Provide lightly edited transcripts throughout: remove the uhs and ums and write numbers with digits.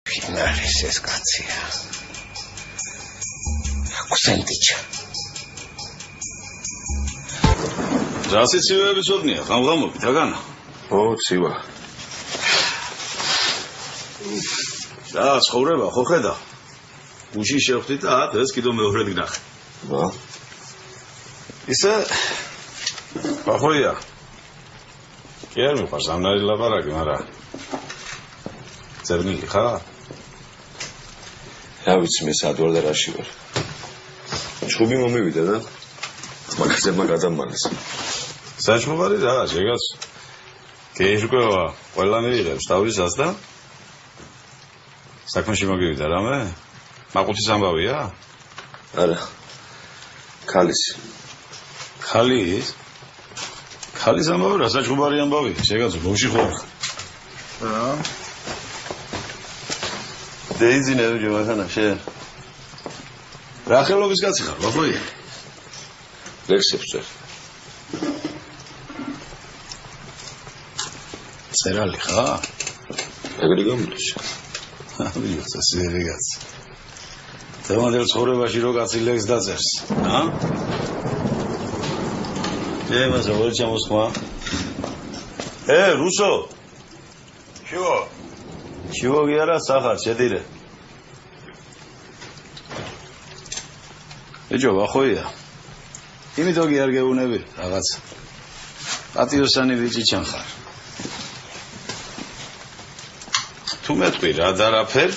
ფინალის ეს კაცია. აქვსენტიჩა. რასი ცივები სოდნია, ღამღამობით, რაგანა? ო, ცივა. და ცხოვრება, ხო ხედა? უში შევხვდით და დღეს კიდევ მეორედ გნახე. ისე ბახოია. კი არ მიყვარს ამნაირი ლაპარაკი, მაგრამ წერნილი ხარ? რა ვიცი, მე სად ვარ და რაში ვარ. ჩხუბი მომივიდა და მაგაზებმა გადამალეს. საჭმოვარი რა, შეგაც. გეირკვევა, ყველანი იღებს თავისას და საქმეში მოგივიდა რამე? მაყუთის ამბავია? არა. ქალის. ქალის? ქალის ამბავი რა, საჭმოვარი ამბავი? შეგაც ბავში ხო? რა? დეიზინე ვიჯო მახანა შენ. რა ხელობის კაცი ხარ, ბახოია? ლექსებს წერ. წერალი ხარ? ეგრე გამოდის. ვიღაცა სერეგაც. თემანდელ ცხოვრებაში რო კაცი ლექს დაწერს, ა? ემაზა ვერ ჩამოსხმა. რუსო. ჩიო. ჩიო გიარა სახარ შედირე. ეჯო ბახოია. იმიტომ კი არ გეუნები რაღაც. პატიოსანი ბიჭი ჩან ხარ. თუ მეტყვი რა და რაფერ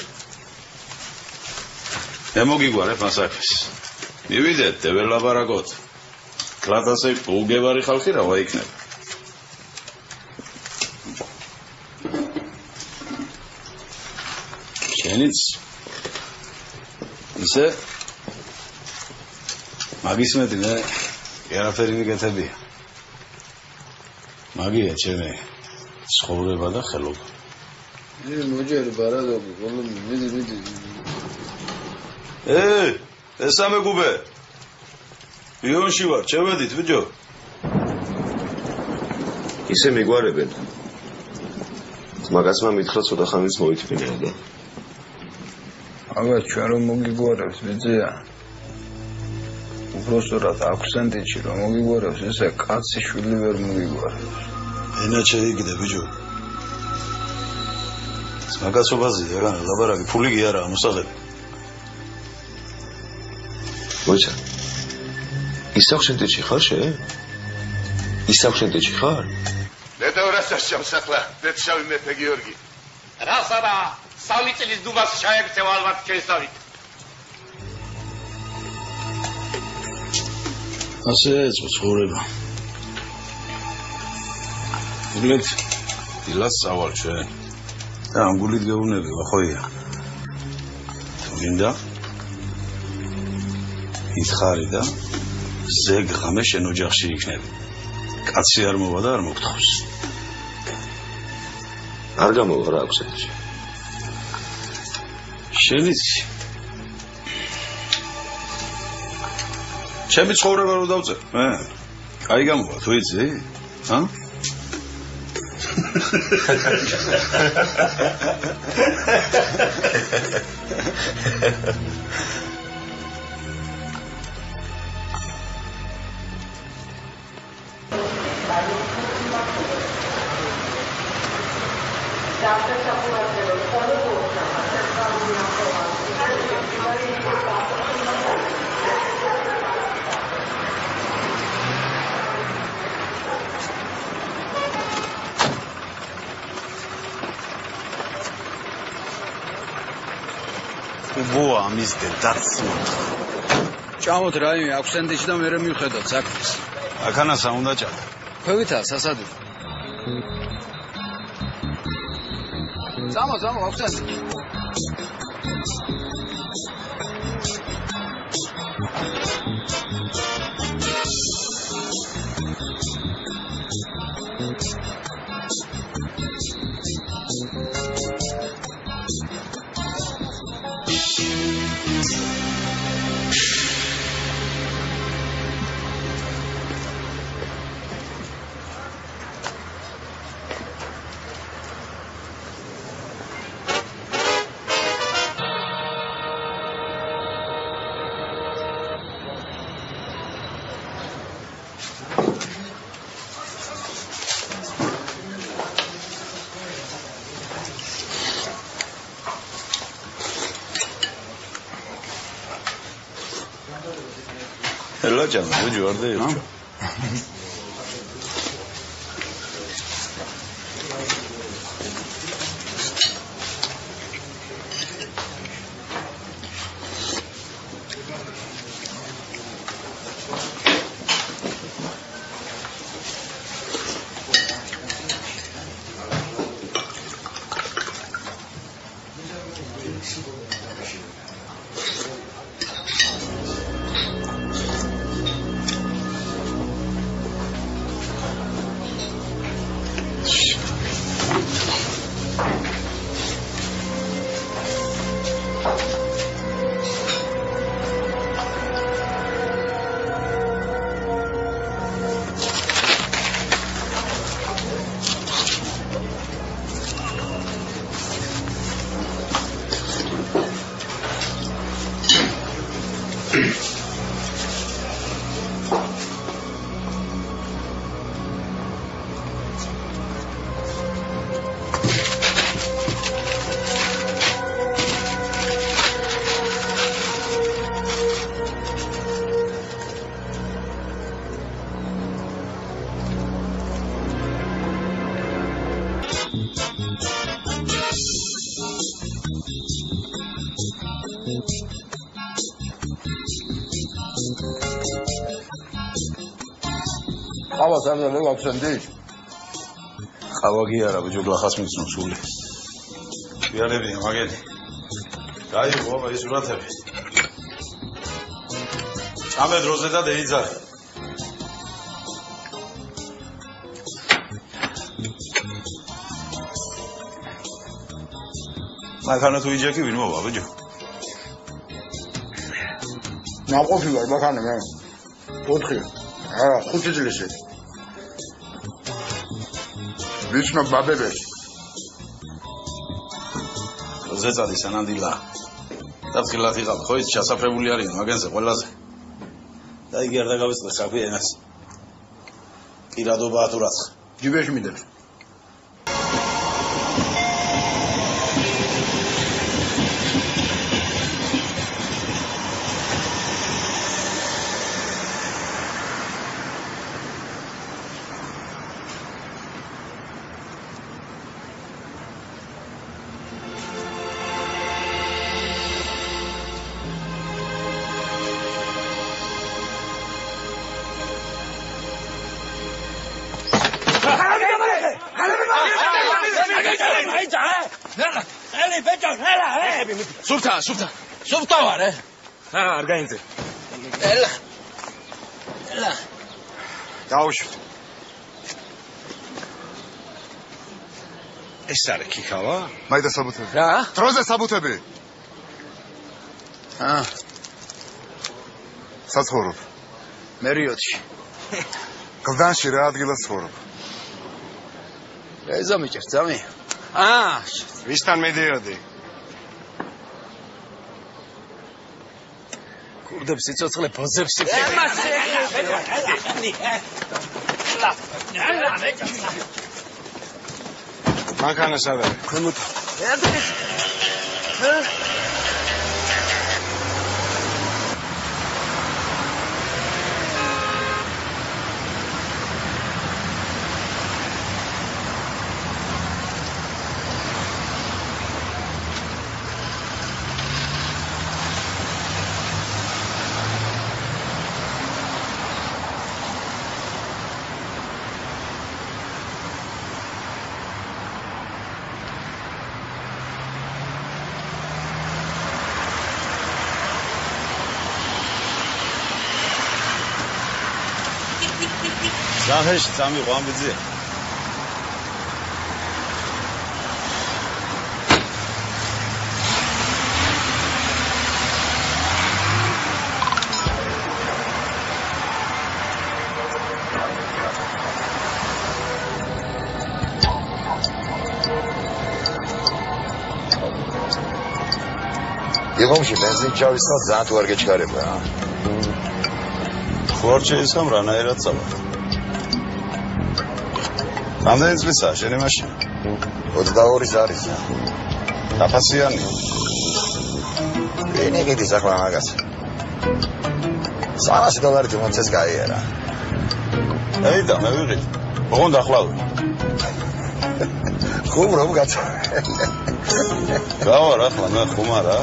მე მოგიგვარებ მასაკეს მივიდეთ და ვერ ლაპარაკოთ კლატასე უგებარი ხალხი რა ვაიქნება შენიც ისე მაგის მეტი მე არაფერი მიგეთებია მაგია ჩემი ცხოვრება და ხელობა მოჯერი ბარადობი, მიდი. ესამე გუბე. იონში ვარ, შევედით, ბიჭო. ისე მიგვარებენ. მაგაცმა მითხრა ცოტა ხანს მოითმინა და. აბა ჩვენ რომ მოგიგვარებს, ბიძია. უბრალოდ აქვსენტიჩი რომ მოგიგვარებს, ესე კაცი შვილი ვერ მოგიგვარებს. ენა შეიგდე, ბიჭო. მაგაცობაზე რა ლაბარაკი ფული კი არა მოსაღები მოიცა ისახშენტიჩი ხარ შე ისახშენტიჩი ხარ დედა რასას შემსახლა დედშავი მეფე გიორგი რასარა სამი წლის დუმას შეექცევ ალბათ შესავით ასე ცხოვრება გულეთ დილას სავალ ჩვენ და ამ გულით გეუბნები ბახოია თუ გინდა ითხარი და ზეგ ღამე შენ ოჯახში იქნები კაცი არ მოვა და არ მოგთხოვს არ გამოვა რა აქვს ეს შენიც ჩემი ცხოვრება რო დავწერ მე კაი გამოვა თუ იცი ა ბოა ამის დედაცმა ჭამოთ რაიმე აქვსენტიჩი და მერე მივხედოთ საქმეს აქანასა უნდა ჭამო ქვევითა სასადი წამო აქვსენტიჩი ელაჭამა ბიჭო არ დაიჭო ყავას არ ლევაქსენდი? ყავა კი არა, ბიჭო, გლახას მიცნო სული. იარებია, მაგელი. გაიგო, აბა ის სურათები. წამე დროზე და დეიძარე. მანქანა თუ იჯექი ვინ მოვა, ბიჭო? ნაყოფი ვარ, მანქანა მე. 4. არა, 5 წლისი. ვიცნობ ბაბებებს. ზეწადი სანანდილა. დაფხილად იყავ, ხო ის ჩასაფრებული არიან მაგენზე ყველაზე. და იგი არ დაგავიწყდა საქმიანას. პირადობაა თუ რაც. ჯიბეში მიდებს. Subta var, eh? Argainze. Ella. დაუშვით. ეს არის ქიქავა? მაიდა საბუთები. რა? დროზე საბუთები. საცხოვრობ. მერიოტში. გლდანში რა ადგილას ცხოვრობ? ეზომიჭერ, ძამი. ვისთან მიდიოდი? კურდებს იცოცხლე ბოზებს იქ. მანქანა სადა? ქვემოთ. ზაჰეში წამიყო ამბიძე. იღომში ბენზინ ჩავისხა ძალიან თუ არ გეჩქარება. ხორჩეისამ რანაირად წავა. რამდენი წლისაა შენი მაშინა? 22 არის. დაფასიანი. ვინ ეკიდის ახლა მაგას? $300 მომცეს გაიარა. ეიდა, მე ვიღით. ოღონდ ახლავე. ხომ რომ გაცა. გავარ ახლა მე ხომ არა?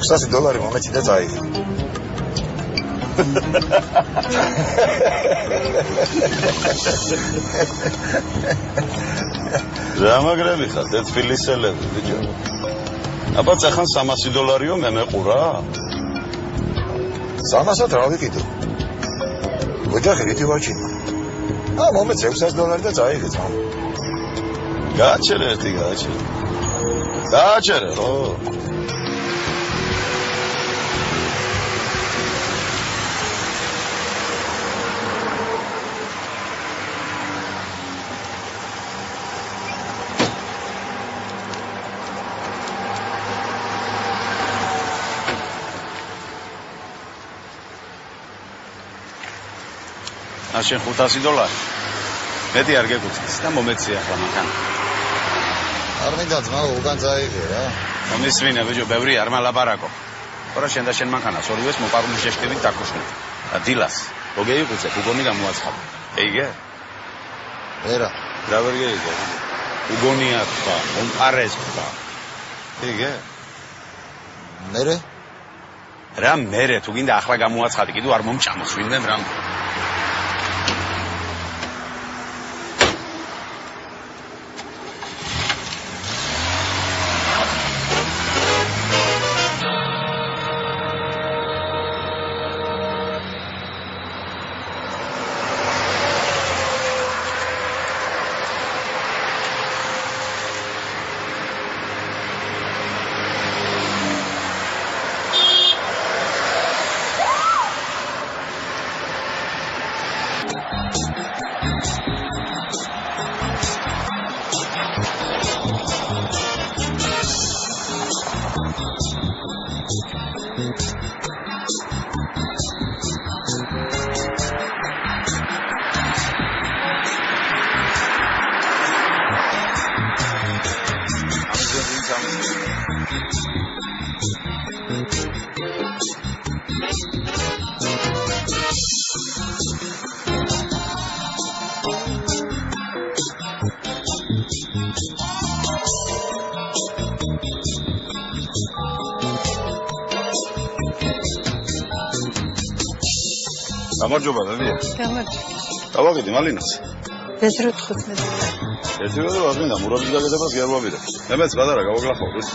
$600 მომეცი და წაიღე. რა მაგრები ხარ, თბილისელები, ბიჭო. აბა წახან $300-იო მე მეყურა? 300-ად რა ვიყიდო? ოჯახი რითი ვაჩინო? მომეც $600 და წაიღე ძმა. გააჩერე ერთი, გააჩერე, ხო? შენ $500 მეტი არ გეკუთვნის და მომეცი ახლა მანქანა. არ მინდა ძმა, უკან წაიღე რა. მომისმინე ბიჭო, ბევრი არ მალაპარაკო. ხორა შენ და შენ მანქანას ორივეს მოპარული შეშტებით დაკუშნე. და დილას მოგეიყუცე, უგონი გამოაცხადე. ეიგე? ვერა. რა ვერ გეიგე? უგონია თქვა, მომყარეს თქვა. ეიგე? მერე? რა მერე, თუ გინდა ახლა გამოაცხადე, კიდევ არ მომჭამოს ვინმე რამ. გამარჯობა დადია. გამარჯობა. დავაგიდი მალინას. 1.15. ერთი ვედა ვაგინდა მურაბის გაგედებას გიარვაბირებ. მეც გადარა გავაგლახავ ეს.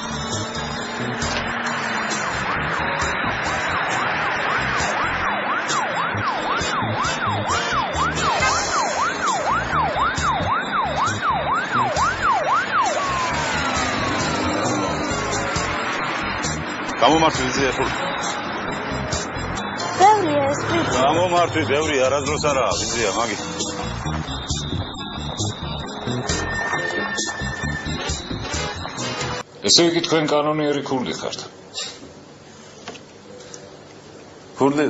გამომართვი ზე ხო? ბევრია ეს პრინციპი. გამომართვი ბევრი არადროს არაა, ვიზია მაგი. ესე იგი თქვენ კანონიერი ქურდი ხართ. ქურდი?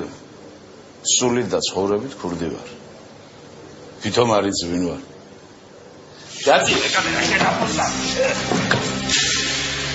სულით და ცხოვრებით ქურდი ვარ. თვითონ არ იცი ვინ ვარ. დაწი, ეკამერა შენ აფოსა.